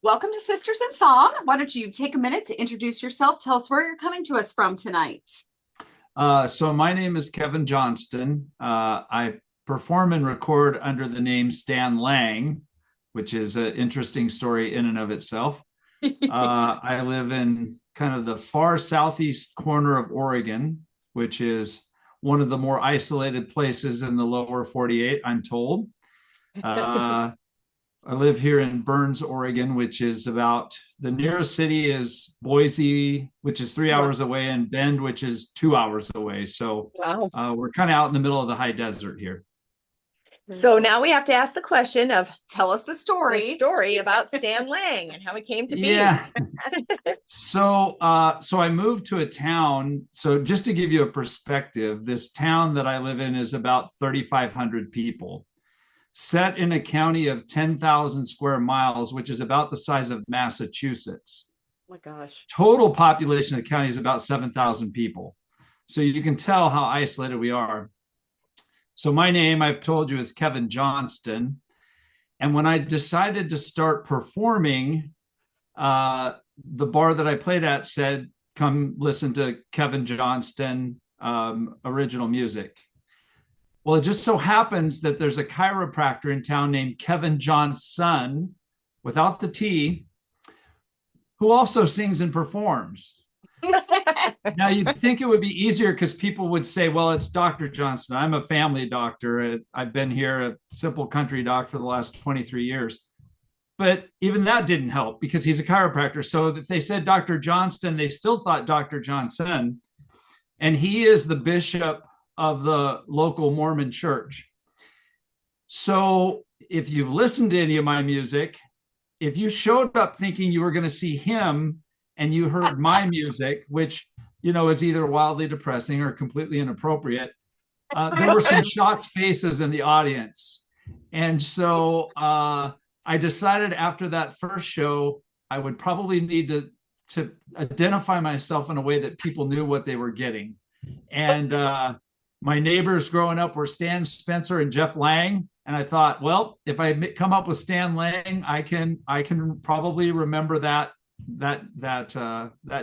Welcome to Sisters in Song. Why don't you take a minute to introduce yourself? Tell us where you're coming to us from tonight. So my name is Kevin Johnston. I perform and record under the name Stan Lang, which is an interesting story in and of itself. I live in kind of the far southeast corner of Oregon, which is one of the more isolated places in the lower 48, I'm told. Uh, I live here in Burns, Oregon, which is about the nearest city is Boise, which is 3 hours away, and Bend, which is 2 hours away. So Wow. we're kind of out in the middle of the high desert here. So now we have to ask the question of Tell us the story. the story about Stan Lang and how he came to be. Yeah. So I moved to a town. So just to give you a perspective, this town that I live in is about 3,500 people, set in a county of 10,000 square miles, which is about the size of Massachusetts. Oh my gosh. Total population of the county is about 7,000 people. So you can tell how isolated we are. So my name, I've told you, is Kevin Johnston. And when I decided to start performing, the bar that I played at said, come listen to Kevin Johnston original music. Well, it just so happens that there's a chiropractor in town named Kevin Johnston, without the T, who also sings and performs. Now, you'd think it would be easier because people would say, well, it's Dr. Johnston. I'm a family doctor. I've been here, a simple country doc, for the last 23 years. But even that didn't help because he's a chiropractor. So if they said Dr. Johnston, they still thought Dr. Johnson. And he is the bishop of the local Mormon church. So if you've listened to any of my music, if you showed up thinking you were going to see him and you heard my music, which, is either wildly depressing or completely inappropriate, there were some shocked faces in the audience. And so I decided after that first show, I would probably need to identify myself in a way that people knew what they were getting. And my neighbors growing up were Stan Spencer and Jeff Lang. And I thought, well, if I come up with Stan Lang, I can probably remember that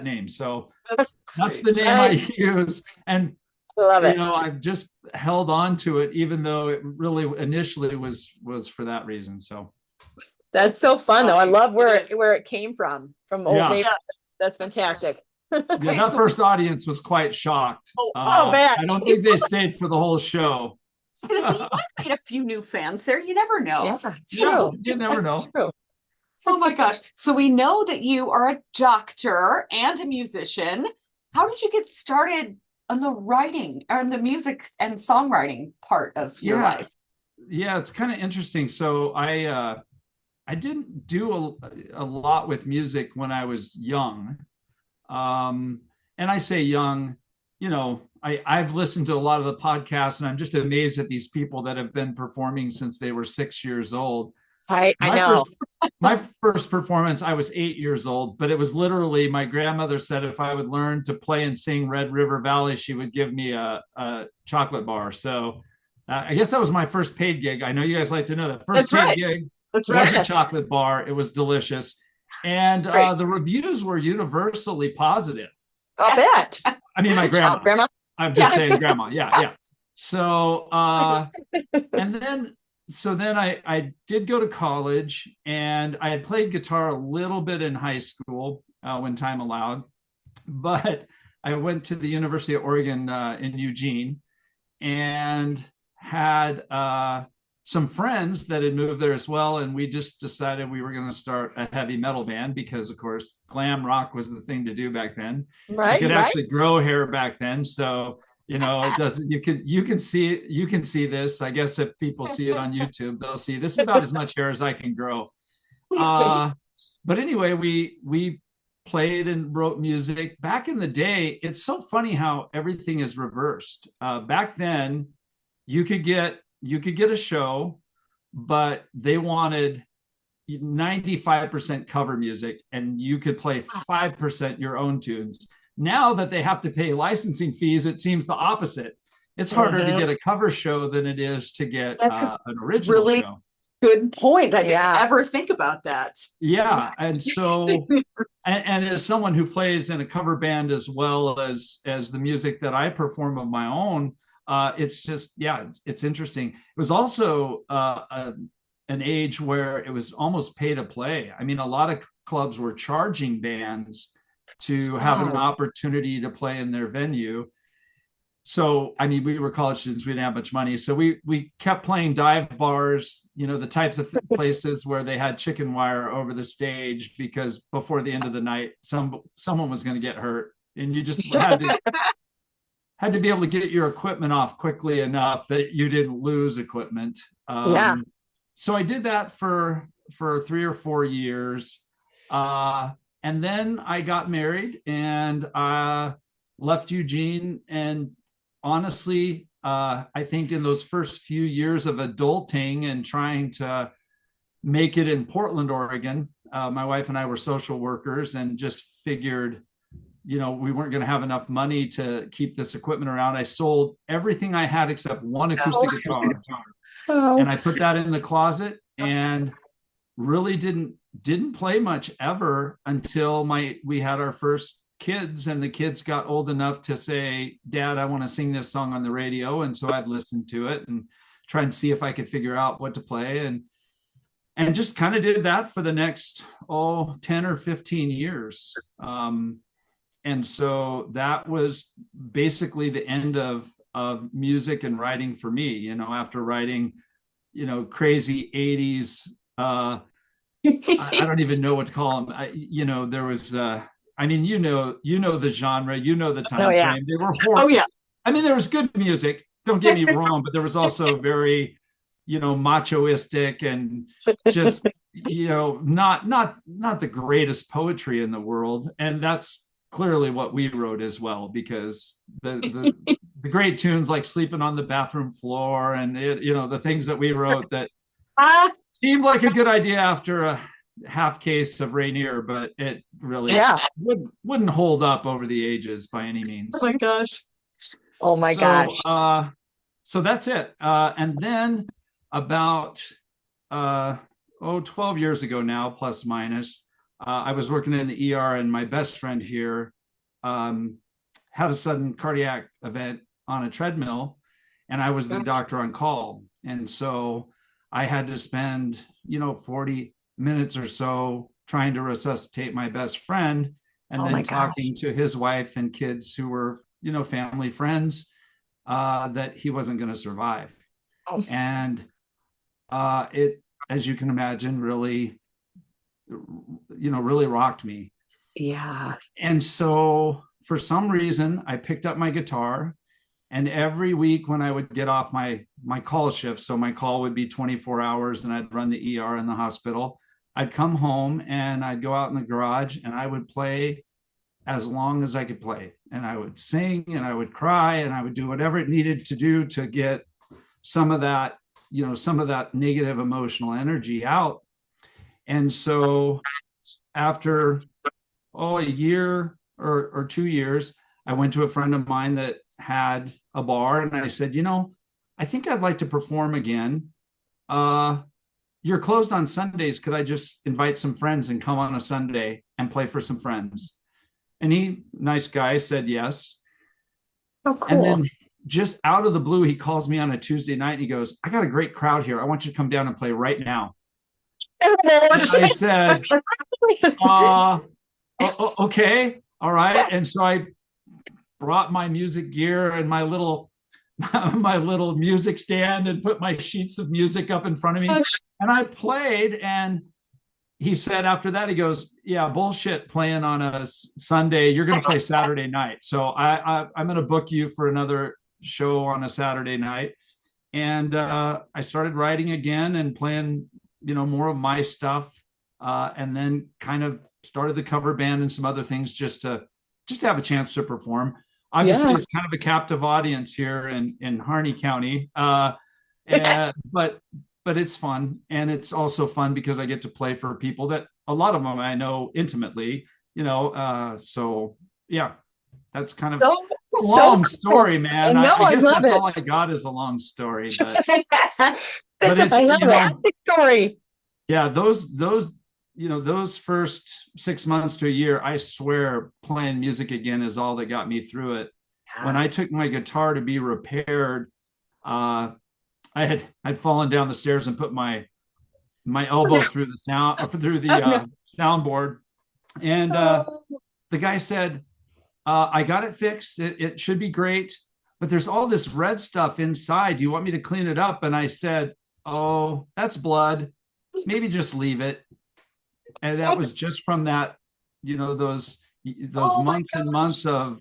name. So that's the name I use. And Love it. I've just held on to it, even though it really initially was for that reason. So That's so fun though. I love where it came from old neighbors. That's fantastic. Yeah, that first audience was quite shocked. Man. I don't think they stayed for the whole show. I was going to say, you might have made a few new fans there. You never know. Yeah, true. You never know. True. Oh my gosh. So we know that you are a doctor and a musician. How did you get started on the writing or in the music and songwriting part of your life? Yeah, it's kind of interesting. So I didn't do a lot with music when I was young. And I say young, I've listened to a lot of the podcasts and I'm just amazed at these people that have been performing since they were 6 years old. I know. My first performance, I was 8 years old, but it was literally my grandmother said if I would learn to play and sing Red River Valley, she would give me a chocolate bar. So I guess that was my first paid gig. I know you guys like to know that. First paid gig was a chocolate bar. It was delicious. And the reviews were universally positive. I'll bet. I mean, my grandma. I'm just saying grandma. Yeah. So, and then I did go to college and I had played guitar a little bit in high school when time allowed, but I went to the University of Oregon in Eugene and had some friends that had moved there as well. And we just decided we were going to start a heavy metal band because, of course, glam rock was the thing to do back then. Right. You could actually grow hair back then. So, it doesn't, you can see this. I guess if people see it on YouTube, they'll see this is about as much hair as I can grow. But anyway, we played and wrote music. Back in the day, it's so funny how everything is reversed. Back then, you could get a show, but they wanted 95% cover music and you could play 5% your own tunes. Now that they have to pay licensing fees, it seems the opposite. It's harder to get a cover show than it is to get an original show. Good point. I didn't ever think about that. Yeah. And so, and as someone who plays in a cover band as well as the music that I perform of my own, it's just, it's interesting. It was also an age where it was almost pay to play. I mean, a lot of clubs were charging bands to have an opportunity to play in their venue. So, I mean, we were college students, we didn't have much money. So we kept playing dive bars, the types of places where they had chicken wire over the stage, because before the end of the night, someone was going to get hurt. And you just had to be able to get your equipment off quickly enough that you didn't lose equipment. So I did that for 3 or 4 years. And then I got married and left Eugene. And honestly, I think in those first few years of adulting and trying to make it in Portland, Oregon, my wife and I were social workers and just figured, we weren't going to have enough money to keep this equipment around. I sold everything I had except one acoustic guitar. And I put that in the closet and really didn't play much ever until we had our first kids, and the kids got old enough to say, Dad, I want to sing this song on the radio. And so I'd listen to it and try and see if I could figure out what to play, and just kind of did that for the next 10 or 15 years. And so that was basically the end of music and writing for me, after writing, crazy 80s, I don't even know what to call them. There was, I mean, the genre, the time frame. They were horrible. I mean, there was good music, don't get me wrong, but there was also very, machoistic and just, not the greatest poetry in the world. And that's clearly what we wrote as well, because the great tunes like Sleeping on the Bathroom Floor and the things that we wrote that seemed like a good idea after a half case of Rainier, but it really wouldn't hold up over the ages by any means. Oh my gosh. Oh my gosh. So that's it. And then about 12 years ago now, plus minus, I was working in the ER, and my best friend here had a sudden cardiac event on a treadmill, and I was the doctor on call. And so I had to spend, 40 minutes or so trying to resuscitate my best friend, and then talking to his wife and kids who were, family friends, that he wasn't going to survive. And it, as you can imagine, really rocked me. Yeah. And so for some reason, I picked up my guitar, and every week when I would get off my call shift, so my call would be 24 hours and I'd run the ER in the hospital, I'd come home and I'd go out in the garage and I would play as long as I could play. And I would sing and I would cry and I would do whatever it needed to do to get some of that, negative emotional energy out. And so after, a year or 2 years, I went to a friend of mine that had a bar, and I said, I think I'd like to perform again. You're closed on Sundays. Could I just invite some friends and come on a Sunday and play for some friends? And he, nice guy, said yes. Oh, cool. And then just out of the blue, he calls me on a Tuesday night and he goes, I got a great crowd here. I want you to come down and play right now. And I said, okay, all right. And so I brought my music gear and my little music stand and put my sheets of music up in front of me, and I played. And he said after that, he goes, yeah, bullshit playing on a Sunday. You're going to play Saturday night. So I'm going to book you for another show on a Saturday night. And I started writing again and playing, more of my stuff. And then kind of started the cover band and some other things just to have a chance to perform. Obviously, it's kind of a captive audience here in Harney County. But it's fun. And it's also fun because I get to play for people that a lot of them I know intimately, so yeah, that's kind of a long story, man. I guess that's all I got is a long story. But. That's a fantastic story. Yeah, those first 6 months to a year, I swear playing music again is all that got me through it. When I took my guitar to be repaired, I'd fallen down the stairs and put my elbow through the soundboard, and the guy said, I got it fixed. It should be great, but there's all this red stuff inside. Do you want me to clean it up? And I said, oh, that's blood. Maybe just leave it. And that was just from that, those months and months of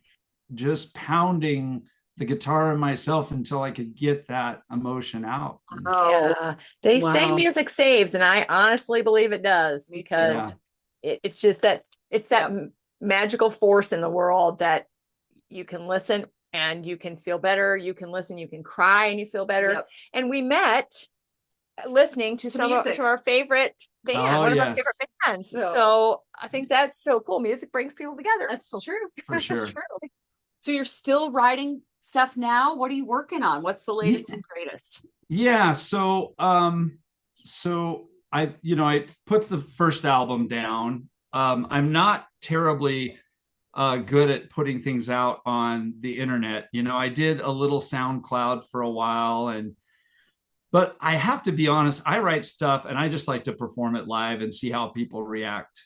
just pounding the guitar and myself until I could get that emotion out. Yeah. They say music saves, and I honestly believe it does, because it's just that it's that magical force in the world that you can listen and you can feel better. You can listen, you can cry, and you feel better. Yep. And we met listening to some of our favorite band, one of our favorite bands. So I think that's so cool. Music brings people together. That's so true. For sure. That's true. So you're still writing stuff now? What are you working on? What's the latest and greatest? Yeah. So I put the first album down. I'm not terribly good at putting things out on the internet. I did a little SoundCloud for a while, but I have to be honest, I write stuff and I just like to perform it live and see how people react.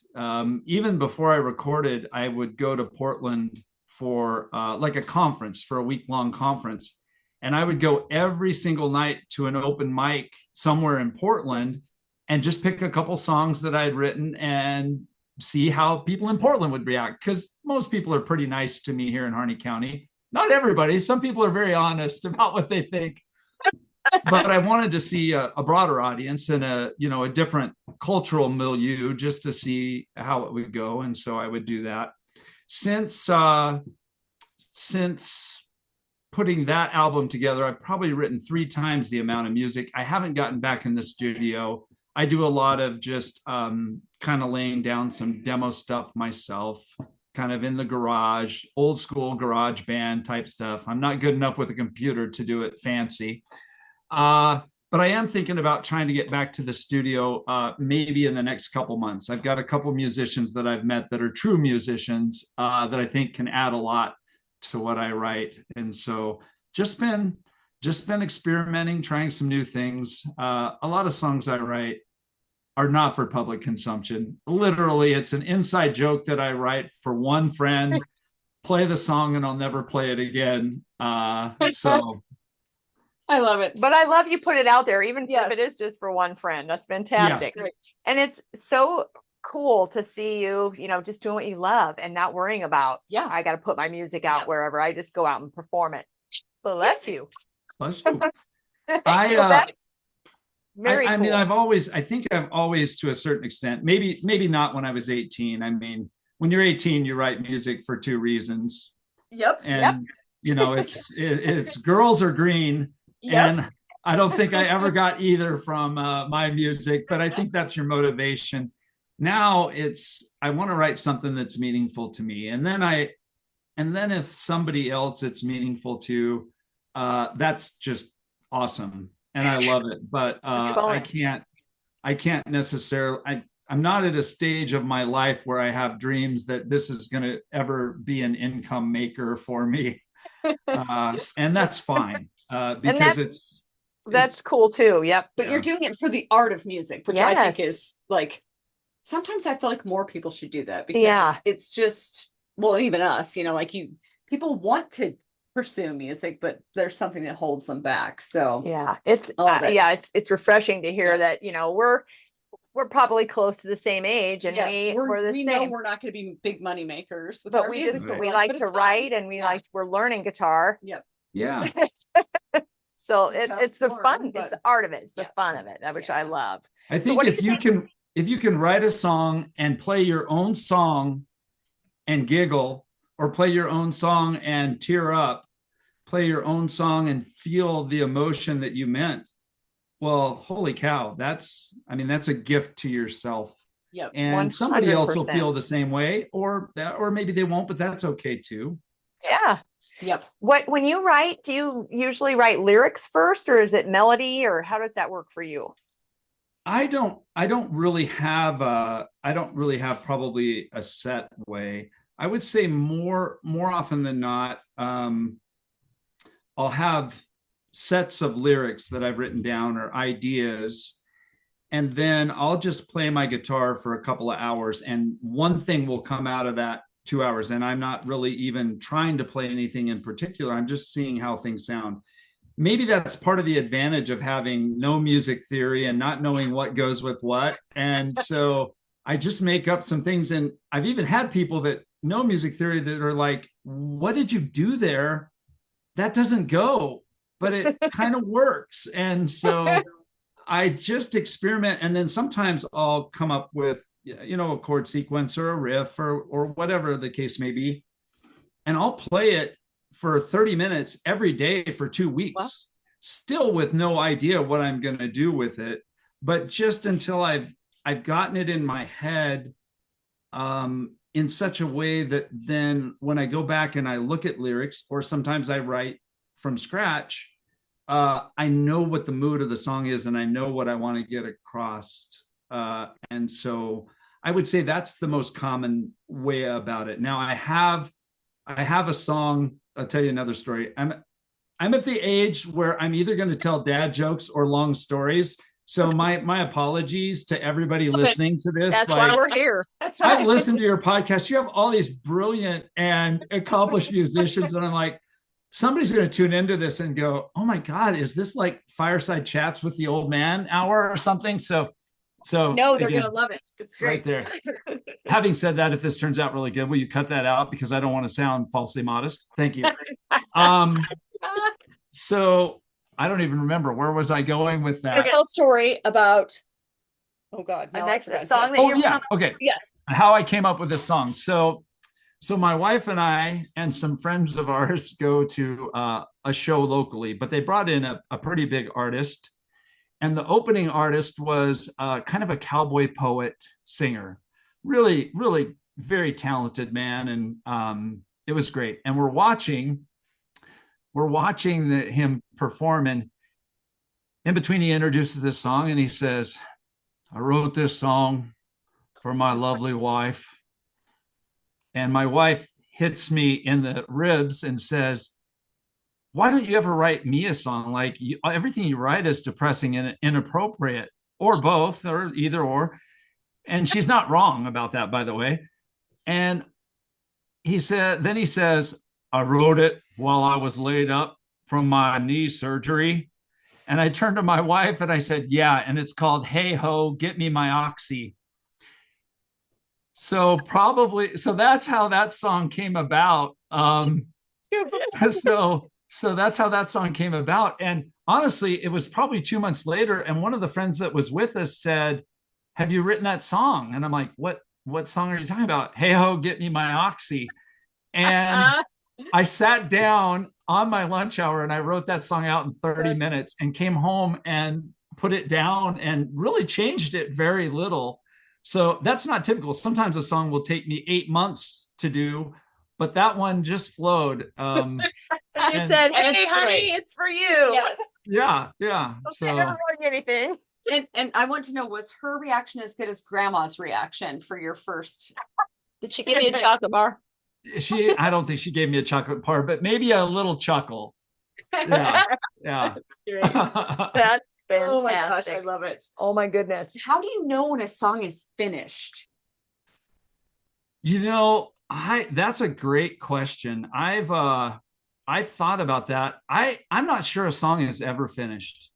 Even before I recorded, I would go to Portland for like a conference, for a week-long conference. And I would go every single night to an open mic somewhere in Portland and just pick a couple songs that I had written and see how people in Portland would react. Because most people are pretty nice to me here in Harney County. Not everybody. Some people are very honest about what they think. But I wanted to see a broader audience and a different cultural milieu just to see how it would go. And so I would do that. Since putting that album together, I've probably written 3 times the amount of music. I haven't gotten back in the studio. I do a lot of just kind of laying down some demo stuff myself, kind of in the garage, old school garage band type stuff. I'm not good enough with a computer to do it fancy. But I am thinking about trying to get back to the studio maybe in the next couple months. I've got a couple musicians that I've met that are true musicians that I think can add a lot to what I write. And so just been experimenting, trying some new things. A lot of songs I write are not for public consumption. Literally, it's an inside joke that I write for one friend, play the song and I'll never play it again. So I love it. But I love you put it out there, even if it is just for one friend. That's fantastic. Yeah. And it's so cool to see you, just doing what you love and not worrying about, I got to put my music out wherever. I just go out and perform it. Bless you. Bless you. That's very cool. I mean, I think I've always, to a certain extent, maybe not when I was 18. I mean, when you're 18, you write music for 2 reasons. Yep. And, it's girls are green. Yep. And I don't think I ever got either from my music, but I think that's your motivation. Now I want to write something that's meaningful to me. And then if somebody else it's meaningful to, that's just awesome. And I love it, but I can't necessarily, I'm not at a stage of my life where I have dreams that this is going to ever be an income maker for me. And that's fine. Because that's cool too. Yep. But you're doing it for the art of music, which I think is like, sometimes I feel like more people should do that, because it's just, well, even us, people want to pursue music, but there's something that holds them back. So it's refreshing to hear that, we're probably close to the same age, and we're the same. Know we're not going to be big money makers, but we like to write, and we're learning guitar. Yep. Yeah. So it's the fun, it's the art of it, it's the fun of it, which I love. I think if you can write a song and play your own song and giggle, or play your own song and tear up, play your own song and feel the emotion that you meant, well, holy cow, that's a gift to yourself. Yep. And 100%. Somebody else will feel the same way, or maybe they won't, but that's okay too. Yeah. Yep. When you write, do you usually write lyrics first, or is it melody, or how does that work for you? I don't really have probably a set way. I would say more often than not, I'll have sets of lyrics that I've written down or ideas, and then I'll just play my guitar for a couple of hours, and one thing will come out of that 2 hours, and I'm not really even trying to play anything in particular. I'm just seeing how things sound. Maybe that's part of the advantage of having no music theory and not knowing what goes with what. And so I just make up some things. And I've even had people that know music theory that are like, what did you do there? That doesn't go, but it kind of works. And so I just experiment. And then sometimes I'll come up with, a chord sequence or a riff or whatever the case may be. And I'll play it for 30 minutes every day for 2 weeks, wow, still with no idea what I'm going to do with it. But just until I've gotten it in my head in such a way that then when I go back and I look at lyrics, or sometimes I write from scratch, I know what the mood of the song is and I know what I want to get across. And so I would say that's the most common way about it. Now I have a song. I'll tell you another story. I'm at the age where I'm either going to tell dad jokes or long stories. So my apologies to everybody listening to this. That's why we're here. That's right. I've listened to your podcast. You have all these brilliant and accomplished musicians, and I'm like, somebody's going to tune into this and go, "Oh my God, is this like Fireside Chats with the Old Man hour or something?" So no, they're going to love it. It's great. Right there. Having said that, if this turns out really good, will you cut that out? Because I don't want to sound falsely modest. Thank you. So I don't even remember, where was I going with that? Tell a story about, oh God, the next song that you're okay. Yes. How I came up with this song. So my wife and I and some friends of ours go to a show locally, but they brought in a pretty big artist. And the opening artist was kind of a cowboy poet singer, really, really very talented man. And it was great. And we're watching him perform. And in between, he introduces this song and he says, "I wrote this song for my lovely wife." And my wife hits me in the ribs and says, "Why don't you ever write me a song? Like everything you write is depressing and inappropriate, or both, or either or." And she's not wrong about that, by the way. And he says, "I wrote it while I was laid up from my knee surgery." And I turned to my wife and I said, "Yeah, and it's called Hey Ho, Get Me My Oxy." So that's how that song came about. So that's how that song came about. And honestly, it was probably 2 months later. And one of the friends that was with us said, "Have you written that song?" And I'm like, what song are you talking about? "Hey Ho, Get Me My Oxy." And I sat down on my lunch hour and I wrote that song out in 30 minutes and came home and put it down and really changed it very little. So that's not typical. Sometimes a song will take me 8 months to do, but that one just flowed. You said, "Hey, honey, it's for you." Yes. Yeah. So never wrote anything. And I want to know, was her reaction as good as Grandma's reaction for your first? Did she give me a chocolate bar? I don't think she gave me a chocolate bar, but maybe a little chuckle. Yeah. That's fantastic. Oh my gosh, I love it. Oh my goodness. How do you know when a song is finished? That's a great question. I've thought about that. I'm not sure a song is ever finished.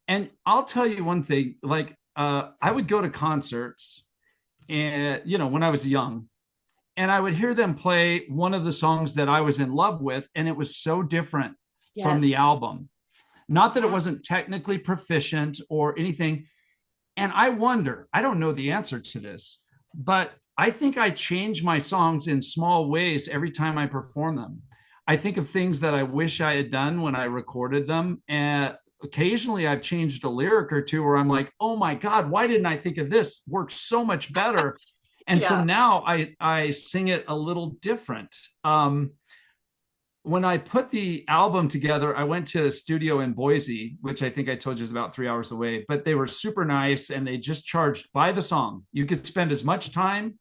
And I'll tell you one thing, like I would go to concerts and when I was young, and I would hear them play one of the songs that I was in love with, and it was so different from the album. Not that it wasn't technically proficient or anything. And I wonder, I don't know the answer to this, but I think I change my songs in small ways every time I perform them. I think of things that I wish I had done when I recorded them. And occasionally I've changed a lyric or two where I'm like, "Oh my God, why didn't I think of this? Works so much better." And so now I sing it a little different. when I put the album together, I went to a studio in Boise, which I think I told you is about 3 hours away, but they were super nice and they just charged by the song. You could spend as much time,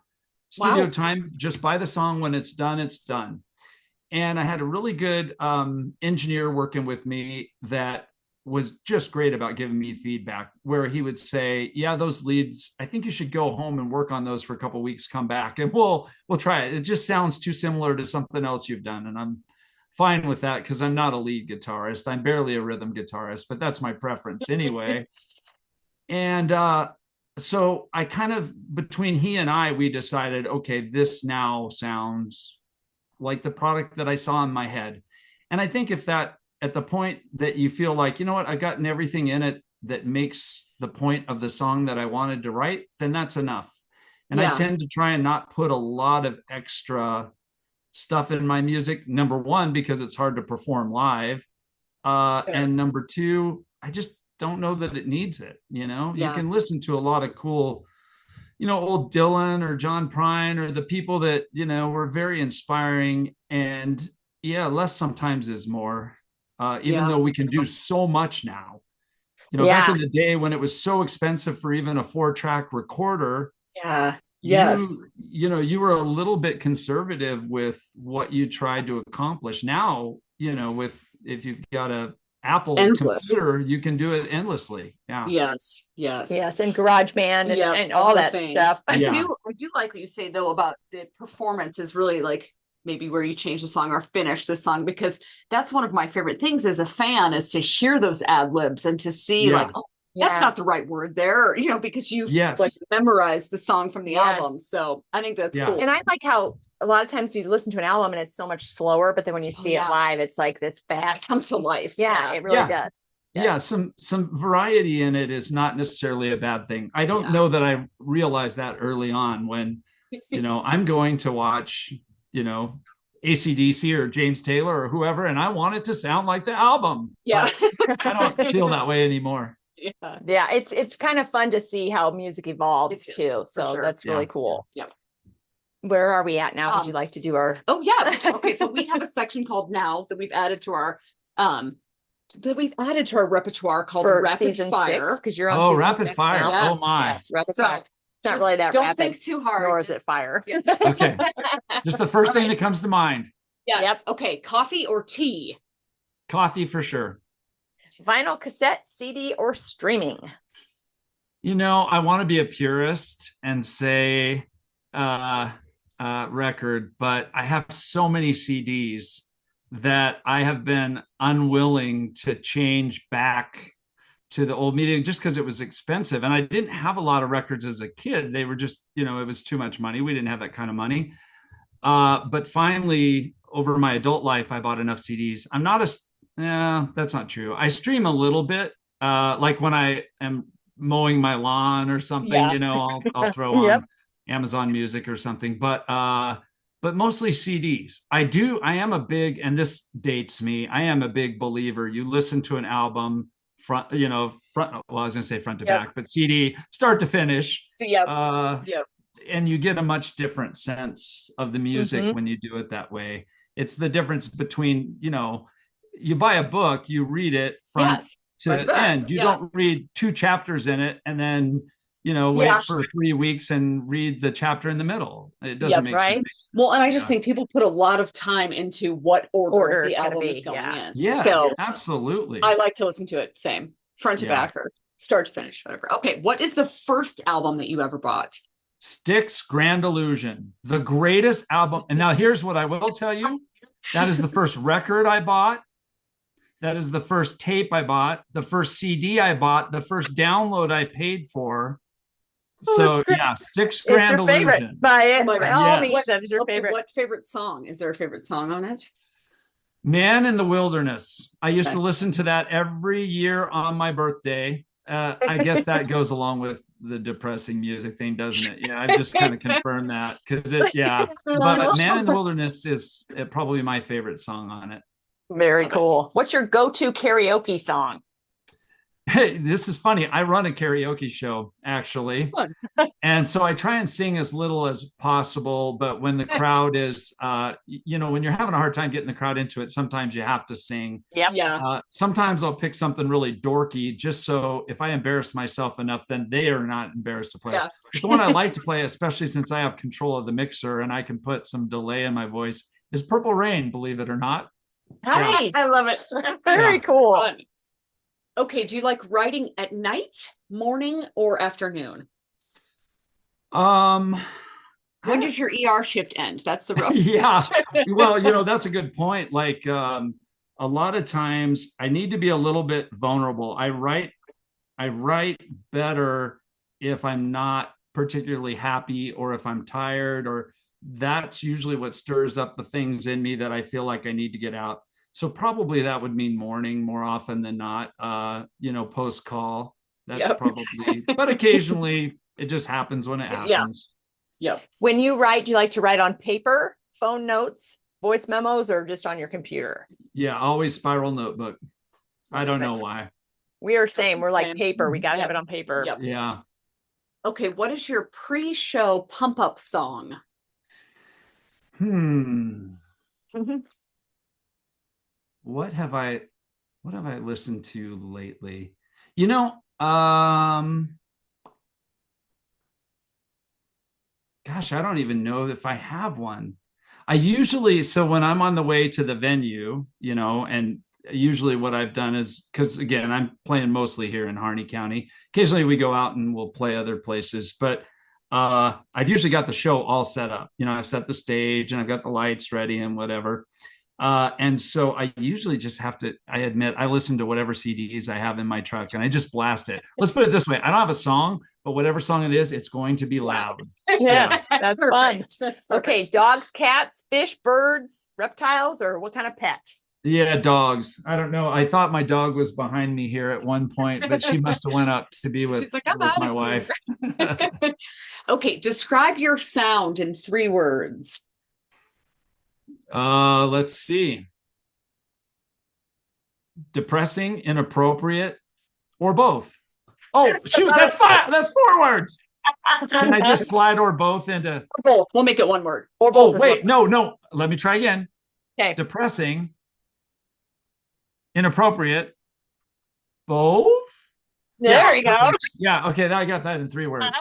studio time, just by the song. When it's done, it's done. And I had a really good engineer working with me that was just great about giving me feedback, where he would say, yeah, those leads, I think you should go home and work on those for a couple of weeks, come back and we'll try it. It just sounds too similar to something else you've done. And I'm fine with that because I'm not a lead guitarist. I'm barely a rhythm guitarist, but that's my preference anyway. And so I kind of, between he and I, we decided, okay, this now sounds like the product that I saw in my head. And I think if that, at the point that you feel like, you know what, I've gotten everything in it that makes the point of the song that I wanted to write, then that's enough. And I tend to try and not put a lot of extra stuff in my music. Number one, because it's hard to perform live. And number two, I just don't know that it needs it. You can listen to a lot of cool, old Dylan or John Prine or the people that, were very inspiring. And less sometimes is more. Even though we can do so much now, back in the day when it was so expensive for even a 4-track recorder. You were a little bit conservative with what you tried to accomplish. Now, if you've got a Apple computer, you can do it endlessly. Yes. And GarageBand and all that stuff. I do like what you say though about the performance is really like maybe where you change the song or finish the song, because that's one of my favorite things as a fan, is to hear those ad libs and to see that's not the right word there, because you've like memorized the song from the album. So I think that's cool. And I like how a lot of times you listen to an album and it's so much slower, but then when you see it live, it's like this fast, it comes to life. It really does. Yes. Some variety in it is not necessarily a bad thing. I don't know that I realized that early on when, I'm going to watch, AC/DC or James Taylor or whoever, and I want it to sound like the album. I don't feel that way anymore. It's kind of fun to see how music evolves too. So that's really cool. Where are we at now? Would you like to do our okay, so we have a section called Now that we've added to our repertoire called Rapid Fire, because you're on season Rapid 6 Fire. now. Oh my. Rapid Fire. It's not really that don't rapid. Think too hard. Nor is it fire. Okay. Just the first thing that comes to mind. Yes. Okay. Coffee or tea? Coffee for sure. Vinyl, cassette, CD, or streaming? I want to be a purist and say record, but I have so many CDs that I have been unwilling to change back to the old media just because it was expensive. And I didn't have a lot of records as a kid. They were just, it was too much money. We didn't have that kind of money. But finally, over my adult life, I bought enough CDs. I'm not that's not true. I stream a little bit, like when I am mowing my lawn or something, I'll throw on Amazon Music or something, but mostly CDs. I am a big, and this dates me, I am a big believer. You listen to an album front to back, but CD start to finish. And you get a much different sense of the music when you do it that way. It's the difference between, you buy a book, you read it front to end. You don't read 2 chapters in it and then, wait for 3 weeks and read the chapter in the middle. It doesn't make sense. Well, and I just think people put a lot of time into what order the album is going in. Yeah, so absolutely. I like to listen to it same, front to back or start to finish, whatever. Okay, what is the first album that you ever bought? Styx Grand Illusion, the greatest album. And now here's what I will tell you. That is the first record I bought. That is the first tape I bought, the first CD I bought, the first download I paid for. Styx Grand Illusion. Favorite. Buy it. By all means, that is your favorite. What favorite song? Is there a favorite song on it? Man in the Wilderness. I used to listen to that every year on my birthday. I guess that goes along with the depressing music thing, doesn't it? Yeah, I just kind of confirmed that because But Man in the Wilderness is probably my favorite song on it. Very cool. What's your go-to karaoke song? Hey, this is funny. I run a karaoke show actually. And so I try and sing as little as possible, but when the crowd is when you're having a hard time getting the crowd into it, sometimes you have to sing. Yep. Yeah. Sometimes I'll pick something really dorky just so if I embarrass myself enough, then they are not embarrassed to play. Yeah. But the one I like to play, especially since I have control of the mixer and I can put some delay in my voice, is Purple Rain, believe it or not. Nice. I love it. Very cool. Fun. Okay, do you like writing at night, morning, or afternoon? Um, When does your ER shift end? That's the real yeah. question. Well, that's a good point. Like a lot of times I need to be a little bit vulnerable. I write better if I'm not particularly happy or if I'm tired, or that's usually what stirs up the things in me that I feel like I need to get out. So probably that would mean morning more often than not. Post call. That's Yep. probably, but occasionally it just happens when it happens. Yep. When you write, do you like to write on paper, phone notes, voice memos, or just on your computer? Yeah, always spiral notebook. I don't know why. We are same. We're like Same. paper. We got to Yep. have it on paper. Yep. Yeah. Okay, what is your pre-show pump-up song? Hmm. Mhm. What have I listened to lately? You know, um, gosh, I don't even know if I have one. So when I'm on the way to the venue, and usually what I've done is, because again, I'm playing mostly here in Harney County. Occasionally we go out and we'll play other places, but I've usually got the show all set up. I've set the stage and I've got the lights ready and whatever. And so I usually just I admit, I listen to whatever CDs I have in my truck and I just blast it. Let's put it this way. I don't have a song, but whatever song it is, it's going to be loud. Yes, that's fun. That's Okay, perfect. dogs, cats, fish, birds, reptiles, or what kind of pet? Yeah, dogs. I don't know. I thought my dog was behind me here at one point, but she must have went up to be with, She's like, I'm with out my of wife. here. Okay, describe your sound in 3 words. Let's see. Depressing, inappropriate, or both. Oh, shoot, that's 5. That's 4 words. Can I just slide or both into Or both. We'll make it 1 word. Or Oh, both. wait, no. Let me try again. Okay. Depressing, inappropriate, both. There you go. Yeah, okay, I got that in 3 words.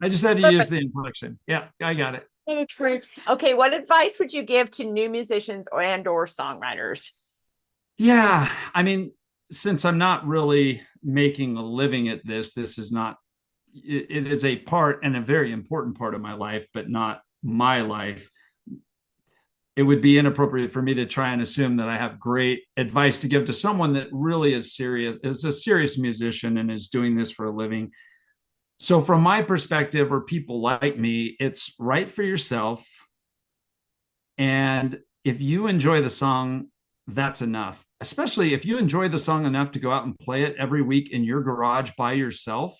I just had to use the inflection. Yeah, I got it. That's great. Okay, what advice would you give to new musicians and/or songwriters? Yeah, I mean, since I'm not really making a living at this is not, it is a part and a very important part of my life, but not my life. It would be inappropriate for me to try and assume that I have great advice to give to someone that really is a serious musician and is doing this for a living. So from my perspective, or people like me, it's write for yourself. And if you enjoy the song, that's enough. Especially if you enjoy the song enough to go out and play it every week in your garage by yourself,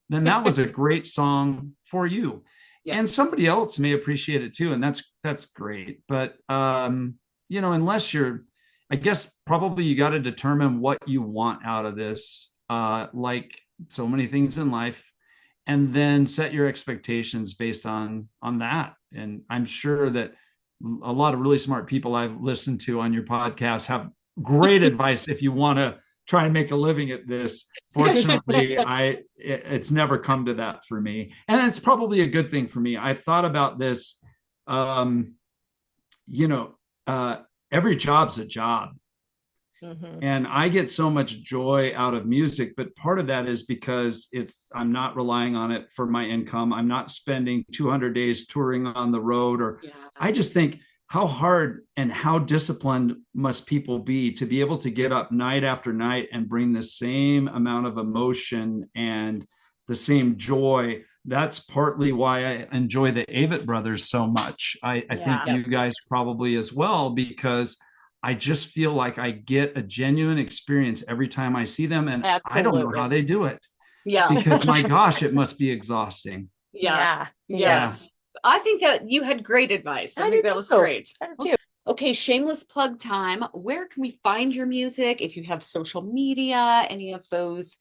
then that was a great song for you. Yeah. And somebody else may appreciate it too. And that's great. But, unless I guess probably you got to determine what you want out of this, like so many things in life, and then set your expectations based on that. And I'm sure that a lot of really smart people I've listened to on your podcast have great advice if you want to try and make a living at this. Fortunately, it's never come to that for me. And it's probably a good thing for me. I've thought about this, every job's a job. Mm-hmm. And I get so much joy out of music, but part of that is because I'm not relying on it for my income. I'm not spending 200 days touring on the road, I just think how hard and how disciplined must people be to be able to get up night after night and bring the same amount of emotion and the same joy. That's partly why I enjoy the Avett Brothers so much. I think you guys probably as well, because I just feel like I get a genuine experience every time I see them. And I don't know how they do it. Yeah. Because my gosh, it must be exhausting. Yeah. Yes. I think that you had great advice. I think that was great. Okay, shameless plug time. Where can we find your music? If you have social media, any of those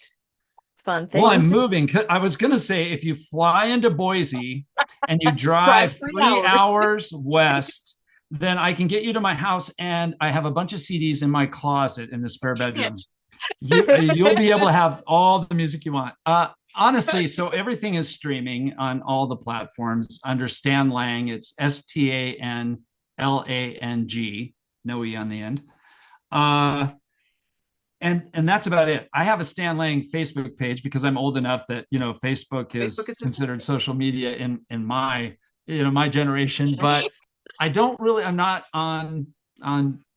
fun things. Well, I'm moving. I was going to say, if you fly into Boise and you drive 3 hours west, then I can get you to my house, and I have a bunch of CDs in my closet in the spare bedroom. You'll be able to have all the music you want. Honestly, so everything is streaming on all the platforms under Stan Lang. It's STANLANG, no E on the end. And that's about it. I have a Stan Lang Facebook page because I'm old enough that, Facebook is considered social media in my, my generation, but I'm not on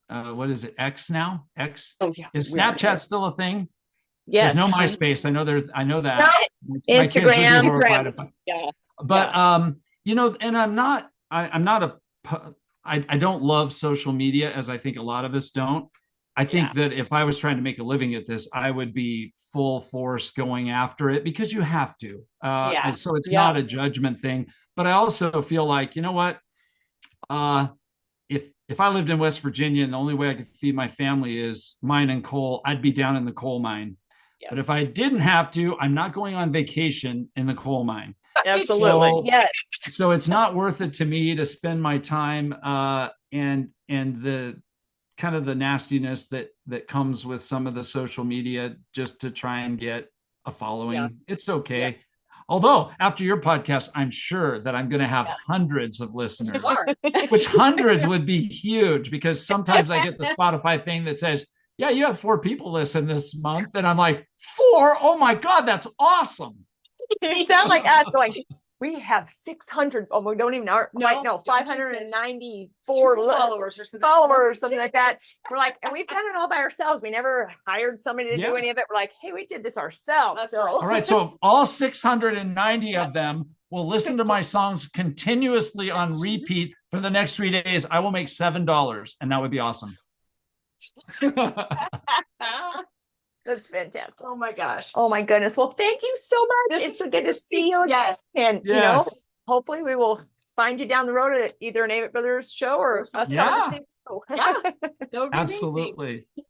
what is it? X now? X? Oh, yeah. Is Snapchat still a thing? Yes. There's no MySpace. I know that. Instagram. Yeah. But and I don't love social media, as I think a lot of us don't. I think that if I was trying to make a living at this, I would be full force going after it, because you have to. And so it's not a judgment thing. But I also feel like, you know what? If I lived in West Virginia and the only way I could feed my family is mining coal, I'd be down in the coal mine. Yep. But if I didn't have to, I'm not going on vacation in the coal mine. Absolutely. Yes. So it's not worth it to me to spend my time and the kind of the nastiness that comes with some of the social media just to try and get a following. Yeah. It's okay. Yeah. Although after your podcast, I'm sure that I'm going to have hundreds of listeners, which hundreds would be huge, because sometimes I get the Spotify thing that says, yeah, you have 4 people listen this month. And I'm like, 4? Oh my God, that's awesome. You sound like us going, we have 600. Oh, we don't even know. No, 594 followers or something like that. We're like, and we've done it all by ourselves. We never hired somebody to do any of it. We're like, hey, we did this ourselves. All right. So all 690 of them will listen to my songs continuously on repeat for the next 3 days. I will make $7, and that would be awesome. That's fantastic. Oh my gosh. Oh my goodness. Well, thank you so much. It's so good to see you. Yes. And hopefully we will find you down the road at either an Avett Brothers show or us coming to see you. Yeah. That would be absolutely. amazing.